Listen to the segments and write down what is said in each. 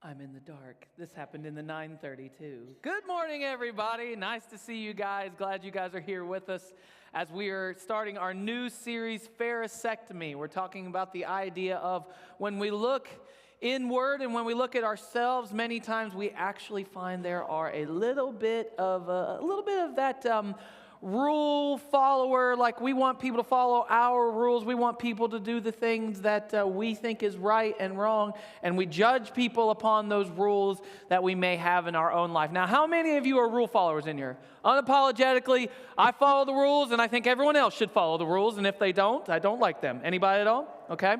I'm in the dark. This happened in the 9:32. Good morning, everybody. Nice to see you guys. Glad you guys are here with us as we are starting our new series, Pharisectomy. We're talking about the idea of when we look inward and when we look at ourselves, many times we actually find there are a little bit of that rule follower. Like, we want people to follow our rules. We want people to do the things that we think is right and wrong, and we judge people upon those rules that we may have in our own life. Now, how many of you are rule followers in here? Unapologetically, I follow the rules, and I think everyone else should follow the rules, and if they don't, I don't like them. Anybody at all? Okay.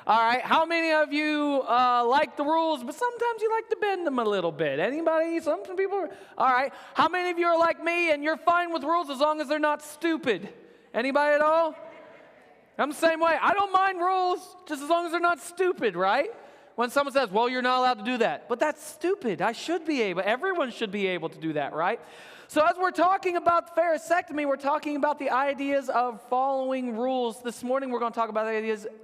All right, how many of you like the rules, but sometimes you like to bend them a little bit? Anybody? Some people? All right. How many of you are like me and you're fine with rules as long as they're not stupid? Anybody at all? I'm the same way. I don't mind rules just as long as they're not stupid, right? When someone says, well, you're not allowed to do that. But that's stupid. Everyone should be able to do that, right? So as we're talking about Pharisectomy, we're talking about the ideas of following rules. This morning we're going to talk about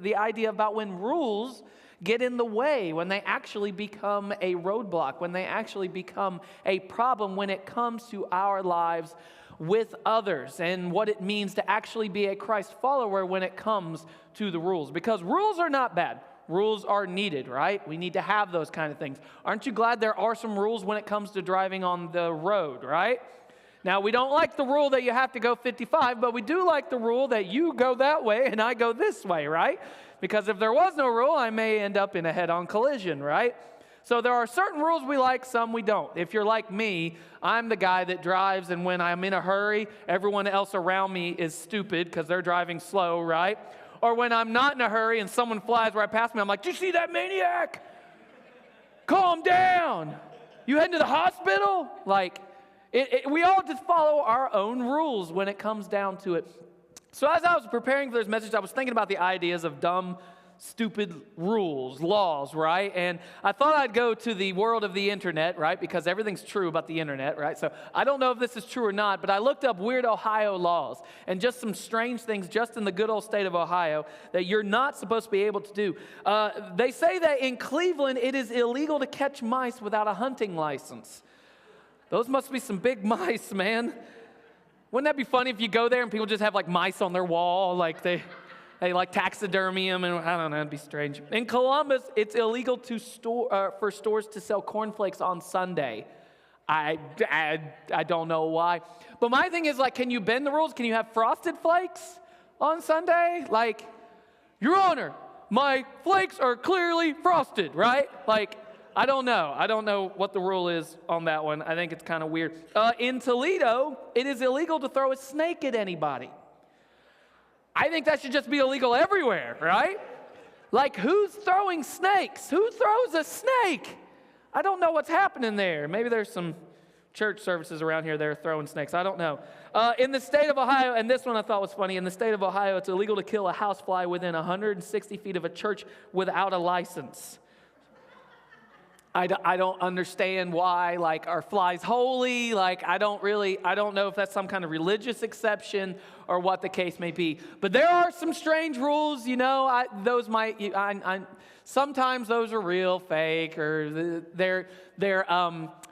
the idea about when rules get in the way, when they actually become a roadblock, when they actually become a problem when it comes to our lives with others, and what it means to actually be a Christ follower when it comes to the rules. Because rules are not bad. Rules are needed, right? We need to have those kind of things. Aren't you glad there are some rules when it comes to driving on the road, right? Now, we don't like the rule that you have to go 55, but we do like the rule that you go that way and I go this way, right? Because if there was no rule, I may end up in a head-on collision, right? So there are certain rules we like, some we don't. If you're like me, I'm the guy that drives, and when I'm in a hurry, everyone else around me is stupid because they're driving slow, right? Or when I'm not in a hurry and someone flies right past me, I'm like, "Do you see that maniac? Calm down. You heading to the hospital?" We all just follow our own rules when it comes down to it. So as I was preparing for this message, I was thinking about the ideas of dumb, stupid rules, laws, right? And I thought I'd go to the world of the internet, right? Because everything's true about the internet, right? So I don't know if this is true or not, but I looked up weird Ohio laws and just some strange things just in the good old state of Ohio that you're not supposed to be able to do. They say that in Cleveland, it is illegal to catch mice without a hunting license. Those must be some big mice, man. Wouldn't that be funny if you go there and people just have like mice on their wall, like they like taxidermy them, and I don't know, it'd be strange. In Columbus, it's illegal to for stores to sell cornflakes on Sunday. I don't know why. But my thing is, like, can you bend the rules? Can you have frosted flakes on Sunday? Like, Your Honor, my flakes are clearly frosted, right? Like, I don't know. I don't know what the rule is on that one. I think it's kind of weird. In Toledo, it is illegal to throw a snake at anybody. I think that should just be illegal everywhere, right? Like, who's throwing snakes? Who throws a snake? I don't know what's happening there. Maybe there's some church services around here that are throwing snakes. I don't know. In the state of Ohio, and this one I thought was funny, in the state of Ohio, it's illegal to kill a housefly within 160 feet of a church without a license. I don't understand why, like, are flies holy? Like, I don't know if that's some kind of religious exception or what the case may be. But there are some strange rules, you know. Sometimes those are real, fake, or they're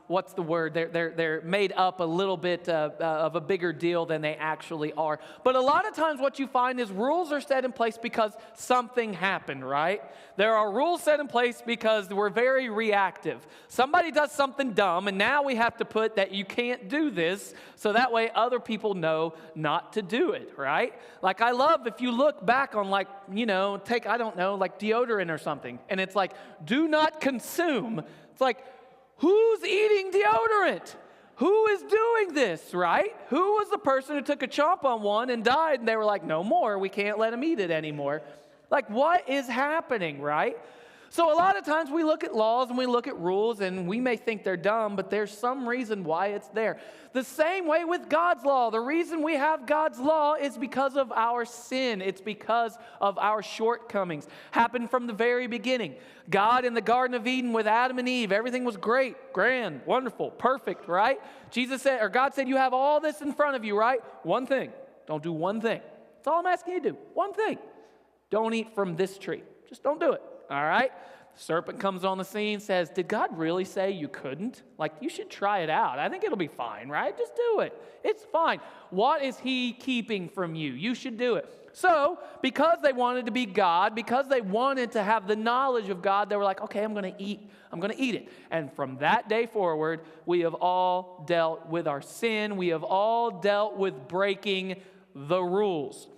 what's the word? They're made up a little bit of a bigger deal than they actually are. But a lot of times what you find is rules are set in place because something happened, right? There are rules set in place because we're very reactive. Somebody does something dumb, and now we have to put that you can't do this, so that way other people know not to do it, right? Like, I love if you look back on, like, you know, like deodorant or something, and it's like, do not consume. It's like, who's eating deodorant? Who is doing this, right? Who was the person who took a chomp on one and died, and they were like, no more, we can't let him eat it anymore. Like, what is happening, right? So a lot of times we look at laws and we look at rules and we may think they're dumb, but there's some reason why it's there. The same way with God's law. The reason we have God's law is because of our sin. It's because of our shortcomings. Happened from the very beginning. God in the Garden of Eden with Adam and Eve, everything was great, grand, wonderful, perfect, right? God said, you have all this in front of you, right? One thing. Don't do one thing. That's all I'm asking you to do. One thing. Don't eat from this tree. Just don't do it. All right? Serpent comes on the scene, says, did God really say you couldn't? Like, you should try it out. I think it'll be fine, right? Just do it. It's fine. What is he keeping from you? You should do it. So, because they wanted to be God, because they wanted to have the knowledge of God, they were like, okay, I'm going to eat it. And from that day forward, we have all dealt with our sin. We have all dealt with breaking the rules.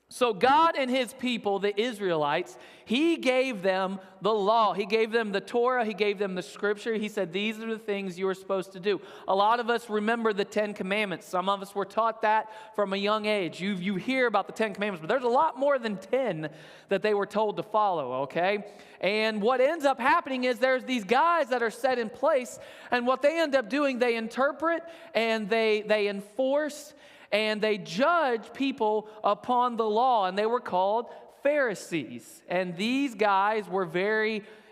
So God and his people, the Israelites, he gave them the law. He gave them the Torah. He gave them the scripture. He said, these are the things you are supposed to do. A lot of us remember the 10 Commandments. Some of us were taught that from a young age. You hear about the 10 Commandments, but there's a lot more than 10 that they were told to follow, okay? And what ends up happening is there's these guys that are set in place, and what they end up doing, they interpret and they enforce and they judge people upon the law, and they were called Pharisees. And these guys were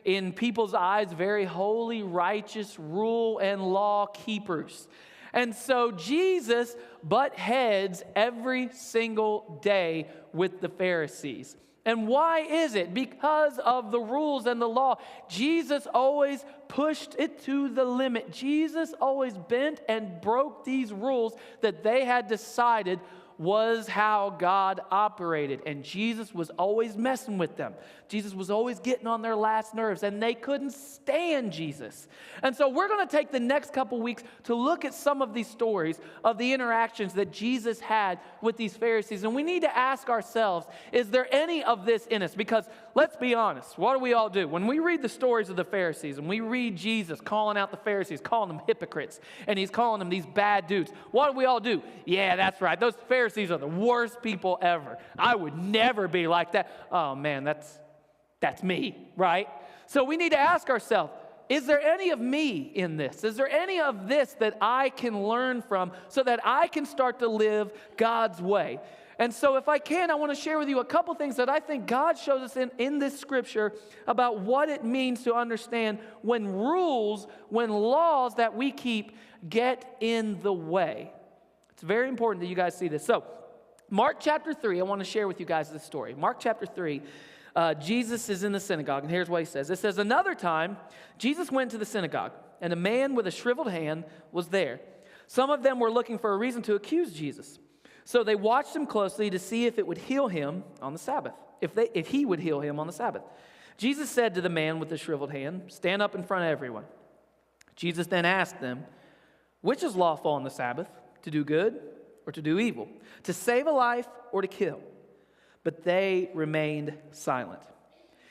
in people's eyes, very holy, righteous, rule and law keepers. And so Jesus butt heads every single day with the Pharisees. And why is it? Because of the rules and the law. Jesus always pushed it to the limit. Jesus always bent and broke these rules that they had decided was how God operated. And Jesus was always messing with them. Jesus was always getting on their last nerves, and they couldn't stand Jesus. And so we're going to take the next couple weeks to look at some of these stories of the interactions that Jesus had with these Pharisees. And we need to ask ourselves, is there any of this in us? Because let's be honest, what do we all do? When we read the stories of the Pharisees and we read Jesus calling out the Pharisees, calling them hypocrites, and he's calling them these bad dudes, what do we all do? Yeah, that's right. Those Pharisees are the worst people ever. I would never be like that. Oh man, that's me, right? So we need to ask ourselves, is there any of me in this? Is there any of this that I can learn from so that I can start to live God's way? And so if I can, I want to share with you a couple things that I think God shows us in this scripture about what it means to understand when rules, when laws that we keep get in the way. It's very important that you guys see this. So Mark chapter 3, I want to share with you guys this story. Mark chapter 3, Jesus is in the synagogue, and here's what he says. It says, another time, Jesus went to the synagogue, and a man with a shriveled hand was there. Some of them were looking for a reason to accuse Jesus. So they watched him closely to see if it would heal him on the Sabbath, if he would heal him on the Sabbath. Jesus said to the man with the shriveled hand, stand up in front of everyone. Jesus then asked them, which is lawful on the Sabbath, to do good or to do evil, to save a life or to kill? But they remained silent.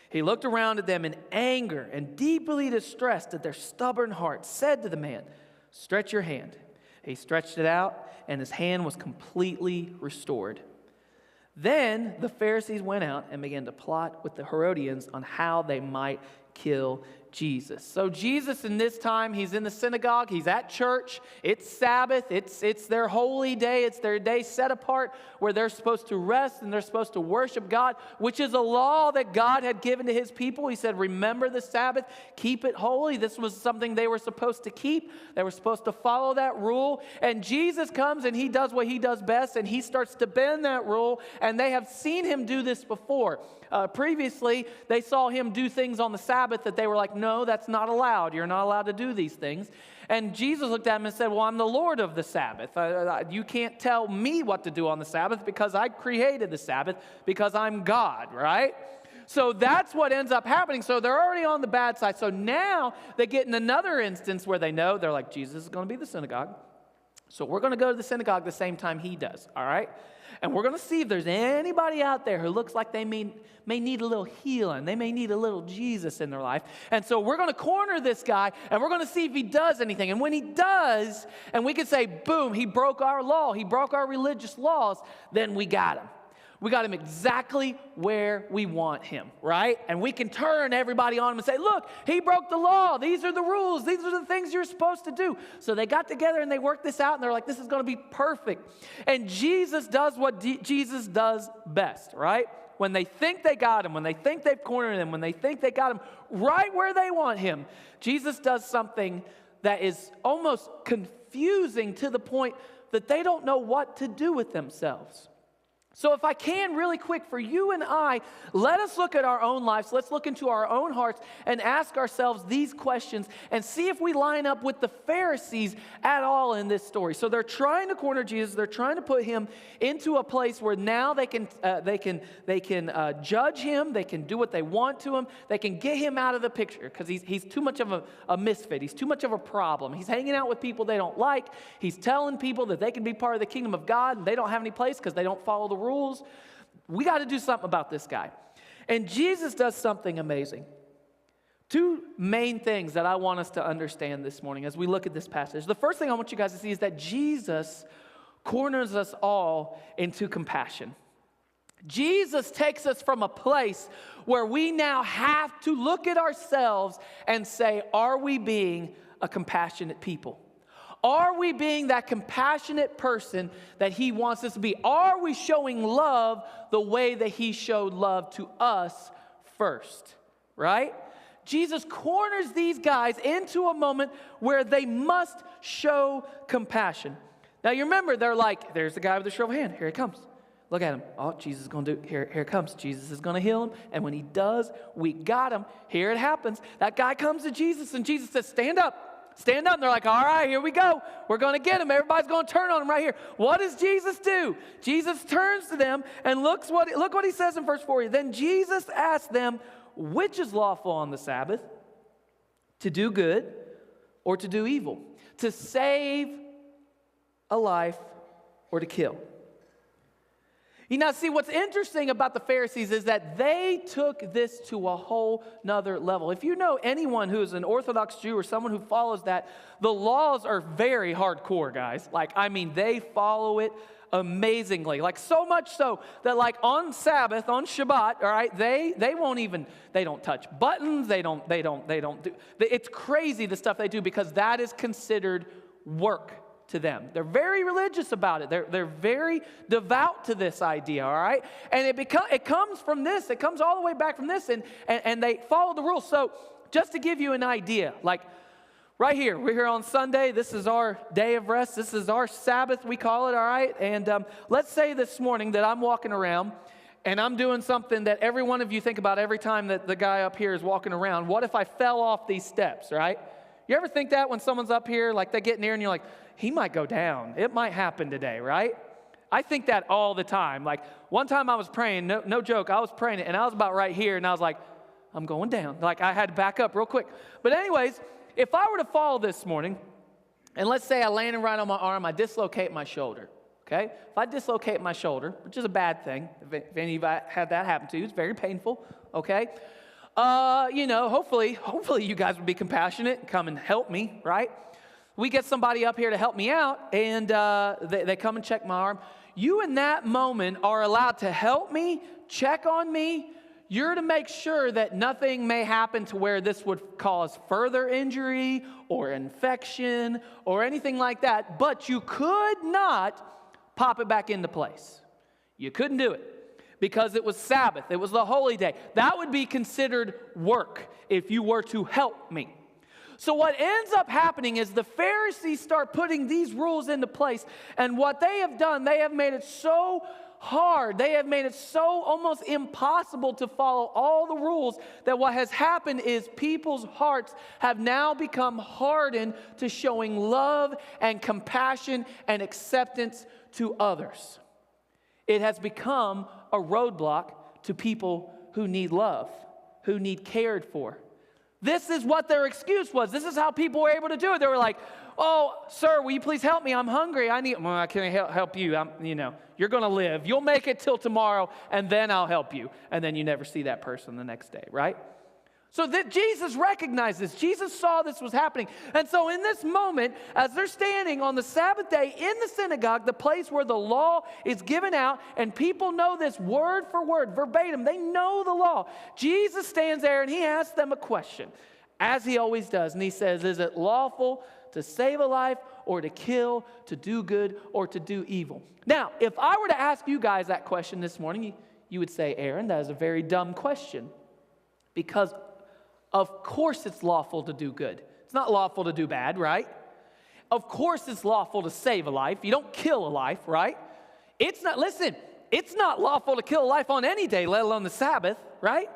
He looked around at them in anger and deeply distressed at their stubborn hearts, said to the man, stretch your hand. He stretched it out, and his hand was completely restored. Then the Pharisees went out and began to plot with the Herodians on how they might kill Jesus. So Jesus in this time, he's in the synagogue, he's at church, it's Sabbath, it's their holy day, it's their day set apart where they're supposed to rest and they're supposed to worship God, which is a law that God had given to his people. He said, remember the Sabbath, keep it holy. This was something they were supposed to keep. They were supposed to follow that rule. And Jesus comes and he does what he does best, and he starts to bend that rule, and they have seen him do this before. Previously, they saw him do things on the Sabbath that they were like, no, that's not allowed. You're not allowed to do these things. And Jesus looked at him and said, well, I'm the Lord of the Sabbath. You can't tell me what to do on the Sabbath because I created the Sabbath, because I'm God, right? So that's what ends up happening. So they're already on the bad side. So now they get in another instance where they know, they're like, Jesus is going to be the synagogue. So we're going to go to the synagogue the same time he does, all right? And we're going to see if there's anybody out there who looks like they may need a little healing. They may need a little Jesus in their life. And so we're going to corner this guy, and we're going to see if he does anything. And when he does, and we can say, boom, he broke our law, he broke our religious laws, then we got him. We got him exactly where we want him, right? And we can turn everybody on him and say, look, he broke the law. These are the rules. These are the things you're supposed to do. So they got together and they worked this out, and they're like, this is going to be perfect. And Jesus does what Jesus does best, right? When they think they got him, when they think they've cornered him, when they think they got him right where they want him, Jesus does something that is almost confusing to the point that they don't know what to do with themselves. So if I can, really quick, for you and I, let us look at our own lives. Let's look into our own hearts and ask ourselves these questions and see if we line up with the Pharisees at all in this story. So they're trying to corner Jesus. They're trying to put him into a place where now they can judge him. They can do what they want to him. They can get him out of the picture because he's too much of a misfit. He's too much of a problem. He's hanging out with people they don't like. He's telling people that they can be part of the kingdom of God and they don't have any place because they don't follow the rules. We got to do something about this guy. And Jesus does something amazing. Two main things that I want us to understand this morning as we look at this passage. The first thing I want you guys to see is that Jesus corners us all into compassion. Jesus takes us from a place where we now have to look at ourselves and say, are we being a compassionate people? Are we being that compassionate person that he wants us to be? Are we showing love the way that he showed love to us first? Right? Jesus corners these guys into a moment where they must show compassion. Now you remember, they're like, there's the guy with the shriveled hand. Here he comes. Look at him. Oh, Jesus is going to do it. Here it comes. Jesus is going to heal him. And when he does, we got him. Here it happens. That guy comes to Jesus and Jesus says, stand up. Stand up. And they're like, all right, here we go. We're going to get him. Everybody's going to turn on him right here. What does Jesus do? Jesus turns to them and look what he says in verse 40. Then Jesus asked them, which is lawful on the Sabbath? To do good or to do evil? To save a life or to kill? You now see, what's interesting about the Pharisees is that they took this to a whole nother level. If you know anyone who is an Orthodox Jew or someone who follows that, the laws are very hardcore, guys. They follow it amazingly. So much so that on Sabbath, on Shabbat, all right, they don't touch buttons, they don't do, it's crazy the stuff they do because that is considered work to them. They're very religious about it. They're very devout to this idea, all right? And it comes from this. It comes all the way back from this, and they follow the rules. So just to give you an idea, right here, we're here on Sunday. This is our day of rest. This is our Sabbath, we call it, all right? And let's say this morning that I'm walking around, and I'm doing something that every one of you think about every time that the guy up here is walking around. What if I fell off these steps, right? You ever think that when someone's up here, they get near and you're like, he might go down. It might happen today, right? I think that all the time. One time I was praying, no joke, I was praying and I was about right here and I was like, I'm going down. I had to back up real quick. But anyways, if I were to fall this morning, and let's say I landed right on my arm, I dislocate my shoulder, okay? If I dislocate my shoulder, which is a bad thing, if any of you had that happen to you, it's very painful, okay? Hopefully you guys would be compassionate and come and help me, right? We get somebody up here to help me out, and they come and check my arm. You in that moment are allowed to help me, check on me. You're to make sure that nothing may happen to where this would cause further injury or infection or anything like that, but you could not pop it back into place. You couldn't do it because it was Sabbath. It was the holy day. That would be considered work if you were to help me. So what ends up happening is the Pharisees start putting these rules into place, and what they have done, they have made it so hard, they have made it so almost impossible to follow all the rules that what has happened is people's hearts have now become hardened to showing love and compassion and acceptance to others. It has become a roadblock to people who need love, who need cared for. This is what their excuse was. This is how people were able to do it. They were like, oh, sir, will you please help me? I'm hungry. I can't help you. You're going to live. You'll make it till tomorrow, and then I'll help you. And then you never see that person the next day, right? So that Jesus recognized this. Jesus saw this was happening. And so in this moment, as they're standing on the Sabbath day in the synagogue, the place where the law is given out, and people know this word for word, verbatim, they know the law. Jesus stands there and he asks them a question, as he always does. And he says, is it lawful to save a life or to kill, to do good or to do evil? Now, if I were to ask you guys that question this morning, you would say, Aaron, that is a very dumb question. Because of course it's lawful to do good. It's not lawful to do bad, right? Of course it's lawful to save a life. You don't kill a life, right? It's not, listen, it's not lawful to kill a life on any day, let alone the Sabbath, right?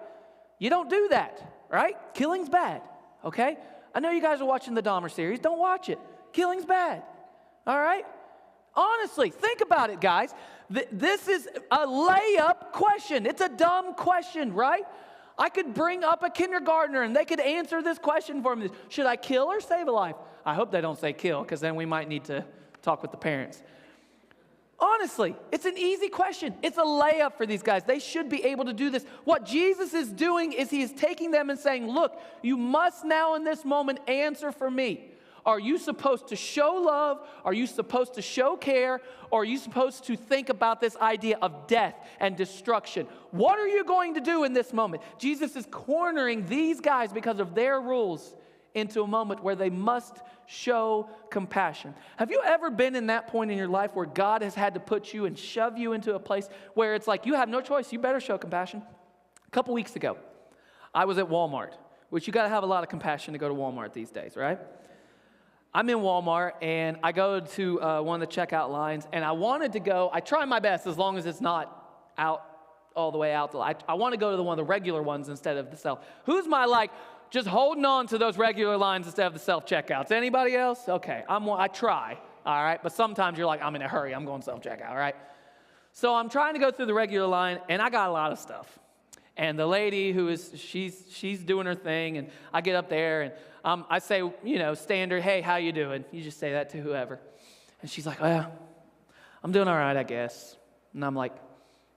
You don't do that, right? Killing's bad, okay? I know you guys are watching the Dahmer series. Don't watch it. Killing's bad, all right? Honestly, think about it, guys. This is a layup question. It's a dumb question, right? I could bring up a kindergartner and they could answer this question for me. Should I kill or save a life? I hope they don't say kill, because then we might need to talk with the parents. Honestly, it's an easy question. It's a layup for these guys. They should be able to do this. What Jesus is doing is he is taking them and saying, look, you must now in this moment answer for me. Are you supposed to show love? Are you supposed to show care? Or are you supposed to think about this idea of death and destruction? What are you going to do in this moment? Jesus is cornering these guys because of their rules into a moment where they must show compassion. Have you ever been in that point in your life where God has had to put you and shove you into a place where it's like you have no choice, you better show compassion? A couple weeks ago, I was at Walmart, which you got to have a lot of compassion to go to Walmart these days, right? I'm in Walmart, and I go to one of the checkout lines, and I try my best as long as it's not out all the way out. I want to go to one of the regular ones instead of the self. Who's my, just holding on to those regular lines instead of the self-checkouts? Anybody else? Okay, I try, all right? But sometimes you're like, I'm in a hurry, I'm going self-checkout, all right? So I'm trying to go through the regular line, and I got a lot of stuff. And the lady she's doing her thing, and I get up there, and I say, standard, hey, how you doing? You just say that to whoever. And she's like, well, I'm doing all right, I guess. And I'm like,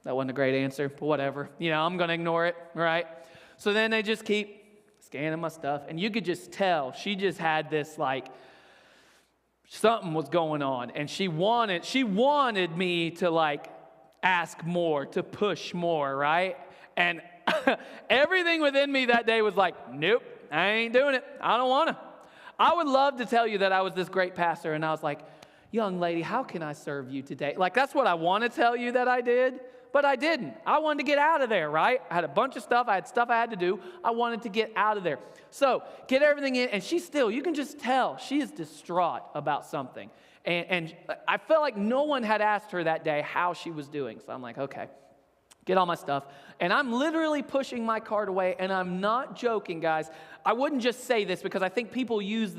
that wasn't a great answer, but whatever. I'm going to ignore it, right? So then they just keep scanning my stuff, and you could just tell she just had this, something was going on, and she wanted me to, ask more, to push more, right? And everything within me that day was like, nope, I ain't doing it. I don't want to. I would love to tell you that I was this great pastor, and I was like, young lady, how can I serve you today? That's what I want to tell you that I did, but I didn't. I wanted to get out of there, right? I had a bunch of stuff. I had stuff I had to do. I wanted to get out of there. So get everything in, and you can just tell, she is distraught about something. And I felt like no one had asked her that day how she was doing. So I'm like, okay. Get all my stuff. And I'm literally pushing my cart away, and I'm not joking, guys. I wouldn't just say this because I think people use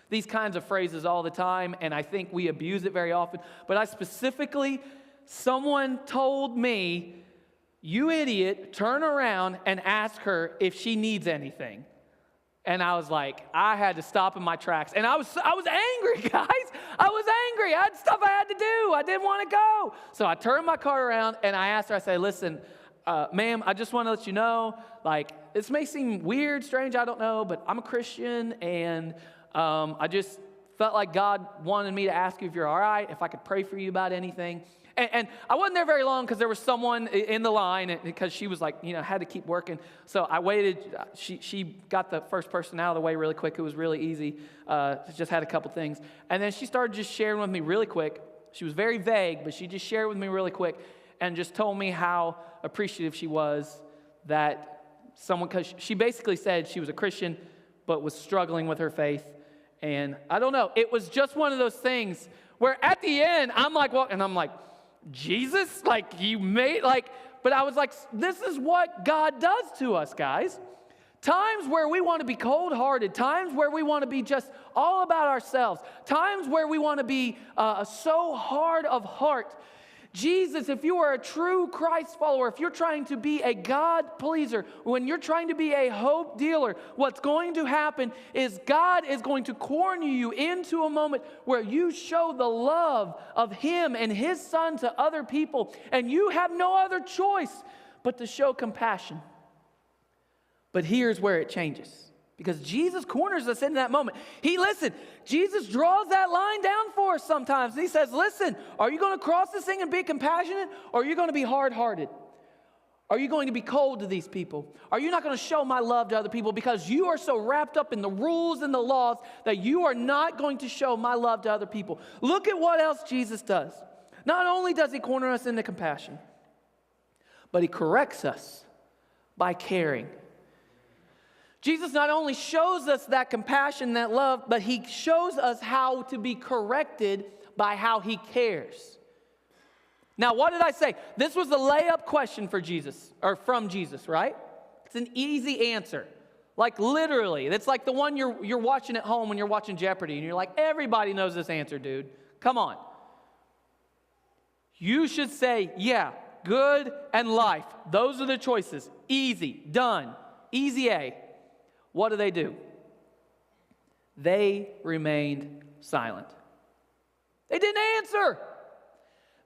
these kinds of phrases all the time, and I think we abuse it very often. But someone told me, you idiot, turn around and ask her if she needs anything. And I was like, I had to stop in my tracks. And I was angry, guys. I was angry. I had stuff I had to do. I didn't want to go. So I turned my car around, and I asked her, I said, listen, ma'am, I just want to let you know, this may seem weird, strange, I don't know, but I'm a Christian, and I just felt like God wanted me to ask you if you're all right, if I could pray for you about anything. And I wasn't there very long because there was someone in the line, because she was had to keep working. So I waited. She got the first person out of the way really quick. It was really easy. Just had a couple things. And then she started just sharing with me really quick. She was very vague, but she just shared with me really quick and just told me how appreciative she was that because she basically said she was a Christian but was struggling with her faith. And I don't know. It was just one of those things where at the end, I'm like, well, and I'm like, Jesus, but I was like, this is what God does to us, guys. Times where we want to be cold-hearted, times where we want to be just all about ourselves, times where we want to be so hard of heart. Jesus, if you are a true Christ follower, if you're trying to be a God pleaser, when you're trying to be a hope dealer, what's going to happen is God is going to corner you into a moment where you show the love of Him and His Son to other people, and you have no other choice but to show compassion. But here's where it changes. Because Jesus corners us in that moment. Jesus draws that line down for us sometimes. And He says, listen, are you going to cross this thing and be compassionate? Or are you going to be hard-hearted? Are you going to be cold to these people? Are you not going to show my love to other people because you are so wrapped up in the rules and the laws that you are not going to show my love to other people? Look at what else Jesus does. Not only does He corner us into compassion, but He corrects us by caring. Jesus not only shows us that compassion, that love, but He shows us how to be corrected by how He cares. Now, what did I say? This was a layup question for Jesus, or from Jesus, right? It's an easy answer. Like literally, it's like the one you're watching at home when you're watching Jeopardy, and you're like, everybody knows this answer, dude. Come on. You should say, yeah, good and life. Those are the choices. Easy, done. Easy A. What do? They remained silent. They didn't answer.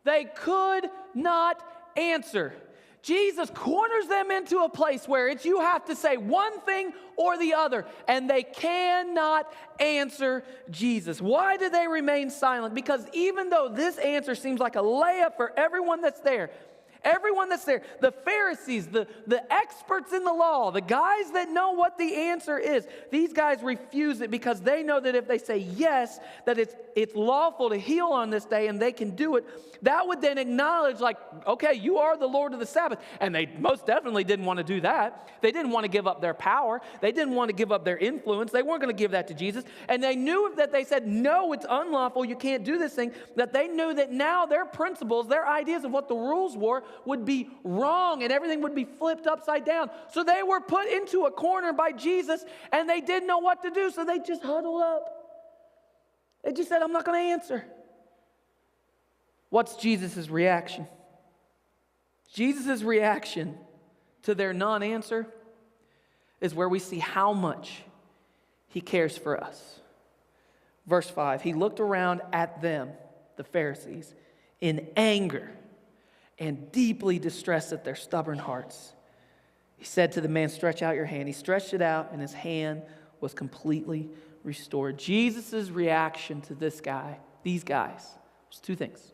They could not answer. Jesus corners them into a place where it's you have to say one thing or the other, and they cannot answer Jesus. Why do they remain silent? Because even though this answer seems like a layup for everyone that's there, the Pharisees, the experts in the law, the guys that know what the answer is, these guys refuse it because they know that if they say yes, that it's lawful to heal on this day and they can do it. That would then acknowledge, like, okay, you are the Lord of the Sabbath. And they most definitely didn't want to do that. They didn't want to give up their power. They didn't want to give up their influence. They weren't going to give that to Jesus. And they knew that they said, no, it's unlawful, you can't do this thing, that they knew that now their principles, their ideas of what the rules were, would be wrong and everything would be flipped upside down. So they were put into a corner by Jesus and they didn't know what to do, so they just huddled up. They just said, I'm not going to answer. What's Jesus' reaction? Jesus' reaction to their non-answer is where we see how much he cares for us. Verse 5, he looked around at them, the Pharisees, in anger and deeply distressed at their stubborn hearts. He said to the man, stretch out your hand. He stretched it out, and his hand was completely restored. Jesus' reaction to these guys, was two things: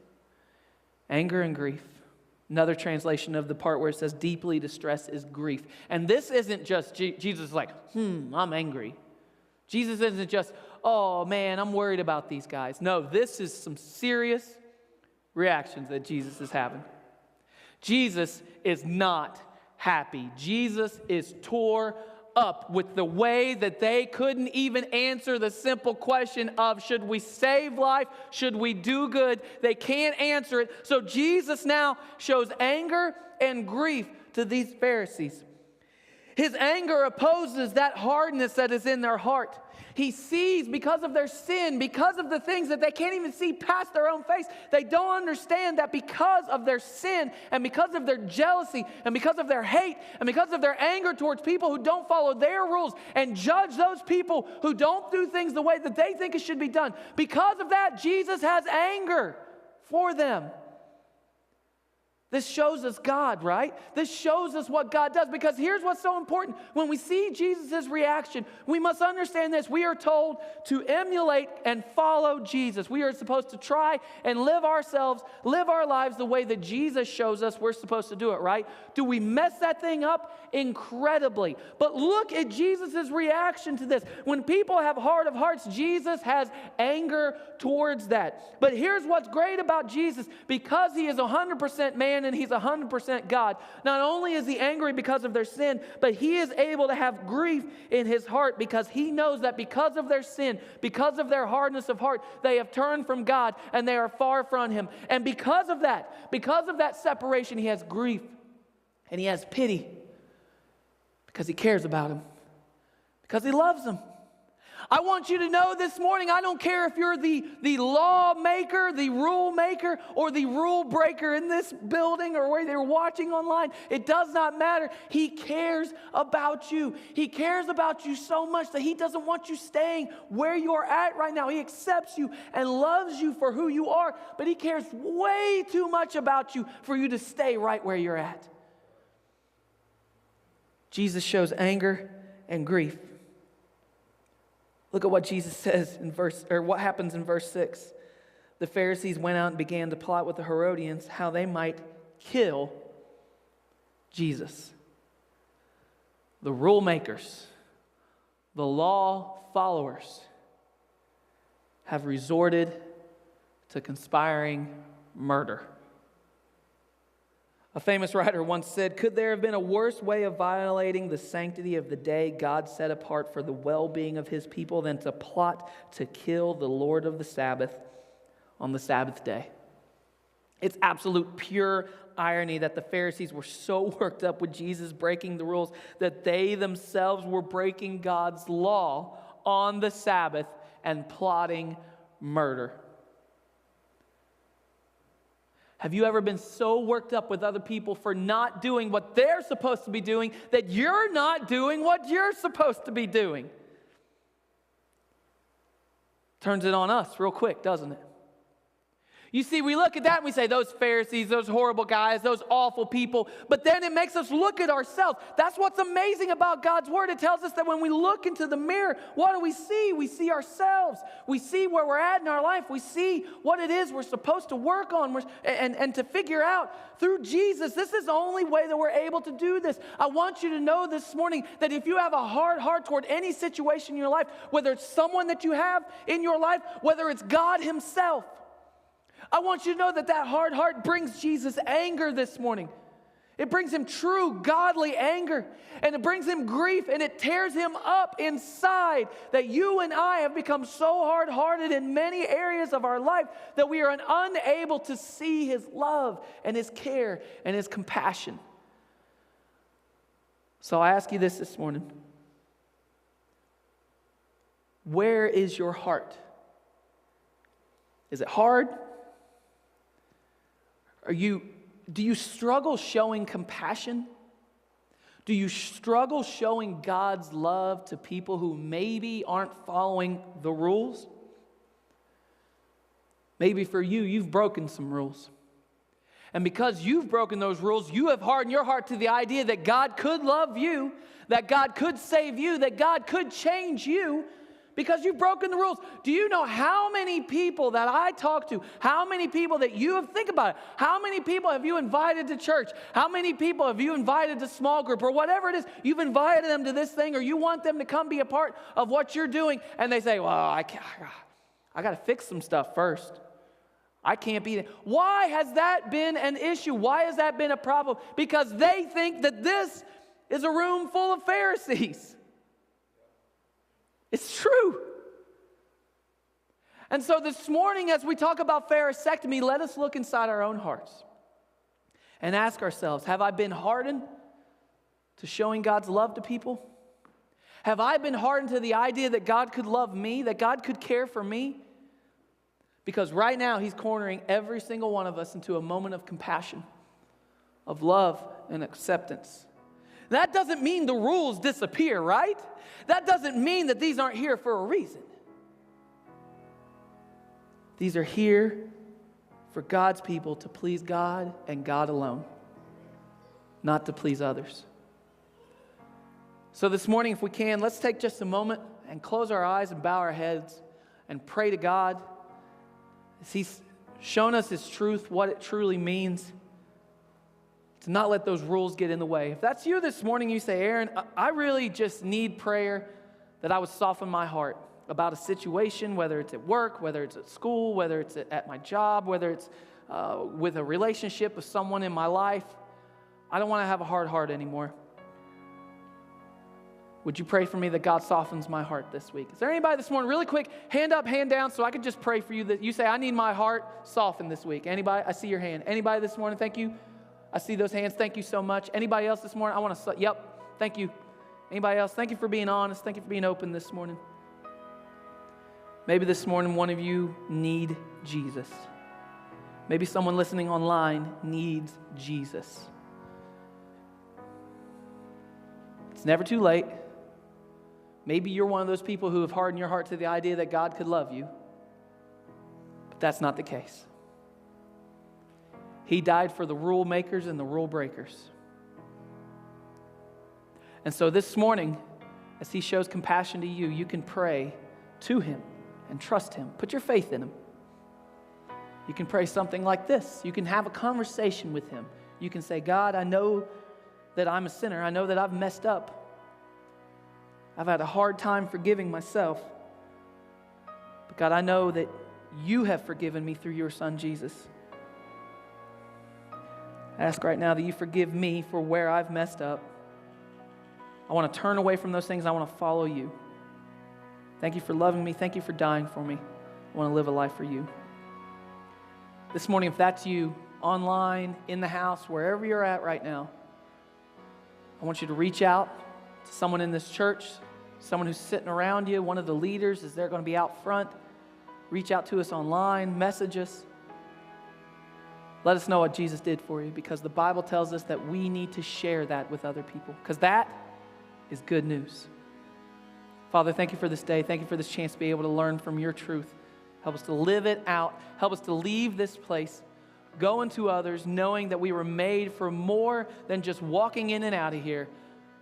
anger and grief. Another translation of the part where it says deeply distressed is grief. And this isn't just Jesus like, I'm angry. Jesus isn't just, oh man, I'm worried about these guys. No, this is some serious reactions that Jesus is having. Jesus is not happy. Jesus is tore up with the way that they couldn't even answer the simple question of, should we save life? Should we do good? They can't answer it. So Jesus now shows anger and grief to these Pharisees. His anger opposes that hardness that is in their heart. He sees, because of their sin, because of the things that they can't even see past their own face, they don't understand that because of their sin and because of their jealousy and because of their hate and because of their anger towards people who don't follow their rules and judge those people who don't do things the way that they think it should be done. Because of that, Jesus has anger for them. This shows us God, right? This shows us what God does, because here's what's so important. When we see Jesus' reaction, we must understand this. We are told to emulate and follow Jesus. We are supposed to try and live our lives the way that Jesus shows us we're supposed to do it, right? Do we mess that thing up? Incredibly. But look at Jesus' reaction to this. When people have heart of hearts, Jesus has anger towards that. But here's what's great about Jesus. Because he is 100% man and he's 100% God, not only is he angry because of their sin, but he is able to have grief in his heart because he knows that because of their sin, because of their hardness of heart, they have turned from God and they are far from him. And because of that separation, he has grief and he has pity because he cares about him, because he loves them. I want you to know this morning, I don't care if you're the lawmaker, the rule maker, or the rule breaker in this building or where you're watching online. It does not matter. He cares about you. He cares about you so much that he doesn't want you staying where you're at right now. He accepts you and loves you for who you are, but he cares way too much about you for you to stay right where you're at. Jesus shows anger and grief. Look at what Jesus says what happens in verse 6. The Pharisees went out and began to plot with the Herodians how they might kill Jesus. The rule makers, the law followers, have resorted to conspiring murder. A famous writer once said, "Could there have been a worse way of violating the sanctity of the day God set apart for the well-being of his people than to plot to kill the Lord of the Sabbath on the Sabbath day?" It's absolute pure irony that the Pharisees were so worked up with Jesus breaking the rules that they themselves were breaking God's law on the Sabbath and plotting murder. Have you ever been so worked up with other people for not doing what they're supposed to be doing that you're not doing what you're supposed to be doing? Turns it on us real quick, doesn't it? You see, we look at that and we say, those Pharisees, those horrible guys, those awful people. But then it makes us look at ourselves. That's what's amazing about God's Word. It tells us that when we look into the mirror, what do we see? We see ourselves. We see where we're at in our life. We see what it is we're supposed to work on and to figure out. Through Jesus, this is the only way that we're able to do this. I want you to know this morning that if you have a hard heart toward any situation in your life, whether it's someone that you have in your life, whether it's God Himself, I want you to know that that hard heart brings Jesus anger this morning. It brings Him true, godly anger. And it brings Him grief, and it tears Him up inside that you and I have become so hard-hearted in many areas of our life that we are unable to see His love and His care and His compassion. So I ask you this morning. Where is your heart? Is it hard? Do you struggle showing compassion? Do you struggle showing God's love to people who maybe aren't following the rules? Maybe for you, you've broken some rules. And because you've broken those rules, you have hardened your heart to the idea that God could love you, that God could save you, that God could change you, because you've broken the rules. Do you know how many people that I talk to, how many people that you have, think about it, how many people have you invited to church? How many people have you invited to small group or whatever it is? You've invited them to this thing or you want them to come be a part of what you're doing, and they say, well, I got to fix some stuff first. I can't be there. Why has that been an issue? Why has that been a problem? Because they think that this is a room full of Pharisees. It's true. And so this morning, as we talk about pharisectomy, let us look inside our own hearts and ask ourselves, have I been hardened to showing God's love to people? Have I been hardened to the idea that God could love me, that God could care for me? Because right now, He's cornering every single one of us into a moment of compassion, of love and acceptance. That doesn't mean the rules disappear, right? That doesn't mean that these aren't here for a reason. These are here for God's people to please God and God alone, not to please others. So this morning, if we can, let's take just a moment and close our eyes and bow our heads and pray to God as He's shown us His truth, what it truly means to not let those rules get in the way. If that's you this morning, you say, Aaron, I really just need prayer that I would soften my heart about a situation, whether it's at work, whether it's at school, whether it's at my job, whether it's with a relationship with someone in my life. I don't want to have a hard heart anymore. Would you pray for me that God softens my heart this week? Is there anybody this morning, really quick, hand up, hand down, so I could just pray for you that you say, I need my heart softened this week. Anybody? I see your hand. Anybody this morning? Thank you. I see those hands. Thank you so much. Anybody else this morning? I want to, yep, thank you. Anybody else? Thank you for being honest. Thank you for being open this morning. Maybe this morning one of you need Jesus. Maybe someone listening online needs Jesus. It's never too late. Maybe you're one of those people who have hardened your heart to the idea that God could love you, but that's not the case. He died for the rule makers and the rule breakers. And so this morning, as He shows compassion to you, you can pray to Him and trust Him. Put your faith in Him. You can pray something like this. You can have a conversation with Him. You can say, God, I know that I'm a sinner. I know that I've messed up. I've had a hard time forgiving myself. But God, I know that You have forgiven me through Your Son, Jesus. I ask right now that You forgive me for where I've messed up. I want to turn away from those things. I want to follow You. Thank You for loving me. Thank You for dying for me. I want to live a life for You. This morning, if that's you, online, in the house, wherever you're at right now, I want you to reach out to someone in this church, someone who's sitting around you, one of the leaders, is they're going to be out front. Reach out to us online, message us. Let us know what Jesus did for you, because the Bible tells us that we need to share that with other people, because that is good news. Father, thank you for this day. Thank you for this chance to be able to learn from your truth. Help us to live it out. Help us to leave this place, go into others, knowing that we were made for more than just walking in and out of here,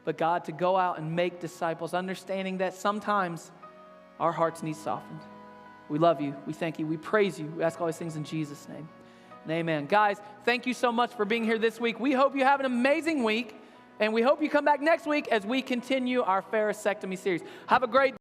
but God, to go out and make disciples, understanding that sometimes our hearts need softened. We love you. We thank you. We praise you. We ask all these things in Jesus' name. And amen. Guys, thank you so much for being here this week. We hope you have an amazing week, and we hope you come back next week as we continue our pharisectomy series. Have a great